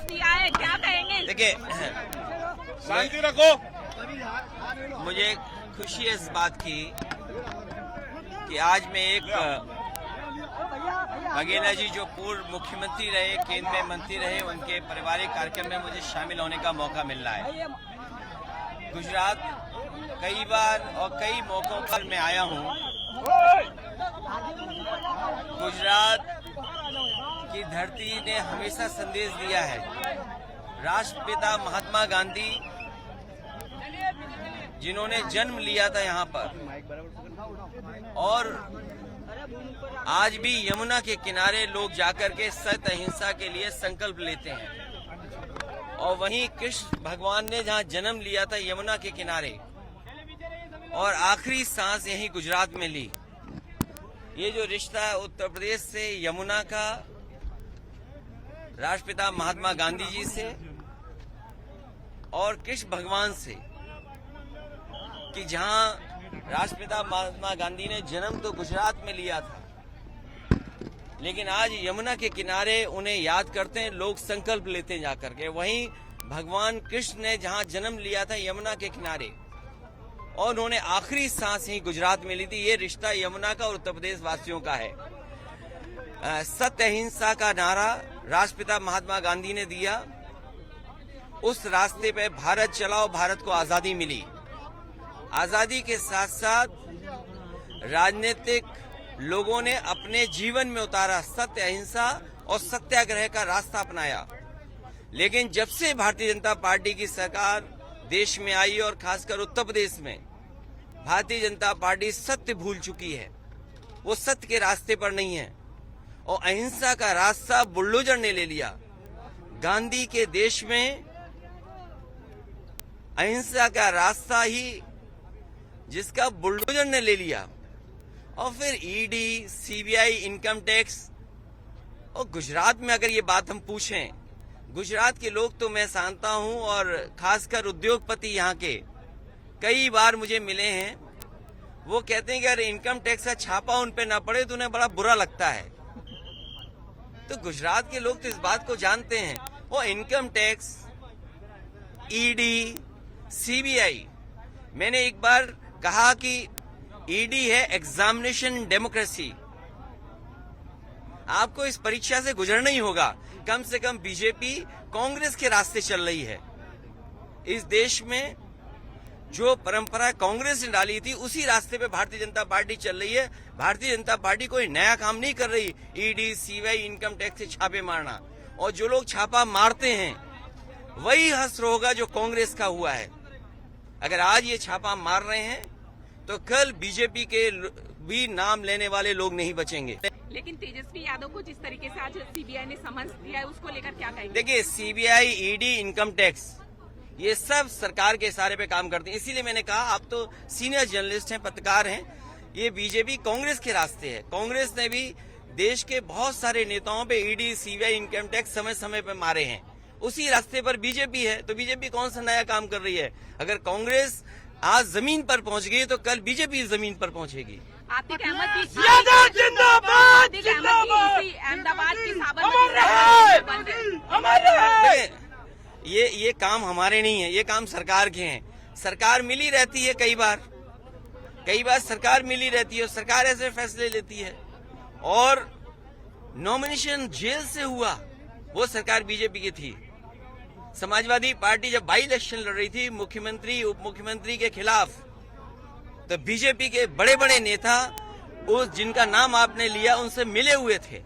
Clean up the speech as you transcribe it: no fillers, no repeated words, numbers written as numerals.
दिया है, क्या कहेंगे? देखिए, शांति रखो। मुझे खुशी है इस बात की कि आज मैं एक बघेला जी जो पूर्व मुख्यमंत्री रहे, केंद्रीय मंत्री रहे, उनके पारिवारिक कार्यक्रम में मुझे शामिल होने का मौका मिल रहा है। गुजरात कई बार और कई मौकों पर मैं आया हूं। गुजरात की धरती ने हमेशा संदेश दिया है। राष्ट्रपिता महात्मा गांधी जिन्होंने जन्म लिया था यहाँ पर, और आज भी यमुना के किनारे लोग जाकर के सत्य अहिंसा के लिए संकल्प लेते हैं। और वहीं कृष्ण भगवान ने जहाँ जन्म लिया था यमुना के किनारे, और आखिरी सांस यहीं गुजरात में ली। ये जो रिश्ता है उत्तर प्रदेश से यमुना का, राष्ट्रपिता महात्मा गांधी जी से और कृष्ण भगवान से, कि जहां राष्ट्रपिता महात्मा गांधी ने जन्म तो गुजरात में लिया था, लेकिन आज यमुना के किनारे उन्हें याद करते हैं लोग, संकल्प लेते हैं जाकर के। वहीं भगवान कृष्ण ने जहां जन्म लिया था यमुना के किनारे, और उन्होंने आखिरी सांस ही गुजरात में ली थी। ये रिश्ता यमुना का और उत्तर प्रदेश वासियों का है। सत्य अहिंसा का नारा राष्ट्रपिता महात्मा गांधी ने दिया, उस रास्ते पे भारत चला और भारत को आजादी मिली। आजादी के साथ साथ राजनीतिक लोगों ने अपने जीवन में उतारा सत्य अहिंसा और सत्याग्रह का रास्ता अपनाया। लेकिन जब से भारतीय जनता पार्टी की सरकार देश में आई, और खासकर उत्तर प्रदेश में, भारतीय जनता पार्टी सत्य भूल चुकी है। वो सत्य के रास्ते पर नहीं है और अहिंसा का रास्ता बुलडोजर ने ले लिया। गांधी के देश में अहिंसा का रास्ता ही जिसका बुलडोजर ने ले लिया, और फिर ईडी, सीबीआई, इनकम टैक्स। और गुजरात में अगर ये बात हम पूछें, गुजरात के लोग तो मैं जानता हूं, और खासकर उद्योगपति यहाँ के कई बार मुझे मिले हैं, वो कहते हैं कि अगर इनकम टैक्स का छापा उन पे ना पड़े तो उन्हें बड़ा बुरा लगता है। तो गुजरात के लोग तो इस बात को जानते हैं। वो इनकम टैक्स, ईडी, सीबीआई, मैंने एक बार कहा कि ईडी है एग्जामिनेशन डेमोक्रेसी। आपको इस परीक्षा से गुजरना ही होगा। कम से कम बीजेपी कांग्रेस के रास्ते चल रही है। इस देश में जो परंपरा कांग्रेस ने डाली थी, उसी रास्ते पे भारतीय जनता पार्टी चल रही है। भारतीय जनता पार्टी कोई नया काम नहीं कर रही। ईडी, सीबीआई, इनकम टैक्स से छापे मारना, और जो लोग छापा मारते हैं वही हश्र होगा जो कांग्रेस का हुआ है। अगर आज ये छापा मार रहे हैं तो कल बीजेपी के भी नाम लेने वाले लोग नहीं बचेंगे। लेकिन तेजस्वी यादव को जिस तरीके से आज सीबीआई ने समन्स दिया है, उसको लेकर क्या कहेंगे? देखिए, सीबीआई, ईडी, इनकम टैक्स, ये सब सरकार के इशारे पे काम करते हैं। इसीलिए मैंने कहा, आप तो सीनियर जर्नलिस्ट हैं, पत्रकार हैं, ये बीजेपी कांग्रेस के रास्ते है। कांग्रेस ने भी देश के बहुत सारे नेताओं पे ईडी, सीबीआई, इनकम टैक्स समय समय पे मारे हैं। उसी रास्ते पर बीजेपी है। तो बीजेपी कौन सा नया काम कर रही है? अगर कांग्रेस आज जमीन पर पहुंच गई तो कल बीजेपी जमीन पर पहुंचेगी। आतिक अहमद की जिंदाबाद, जिंदाबाद, अहमदाबाद की साबरमती ये काम हमारे नहीं है, ये काम सरकार के हैं। सरकार मिली रहती है, कई बार सरकार मिली रहती है और सरकार ऐसे फैसले लेती है। और नॉमिनेशन जेल से हुआ, वो सरकार बीजेपी की थी। समाजवादी पार्टी जब बाई इलेक्शन लड़ रही थी मुख्यमंत्री, उप मुख्यमंत्री के खिलाफ, तो बीजेपी के बड़े बड़े नेता, उस जिनका नाम आपने लिया, उनसे मिले हुए थे।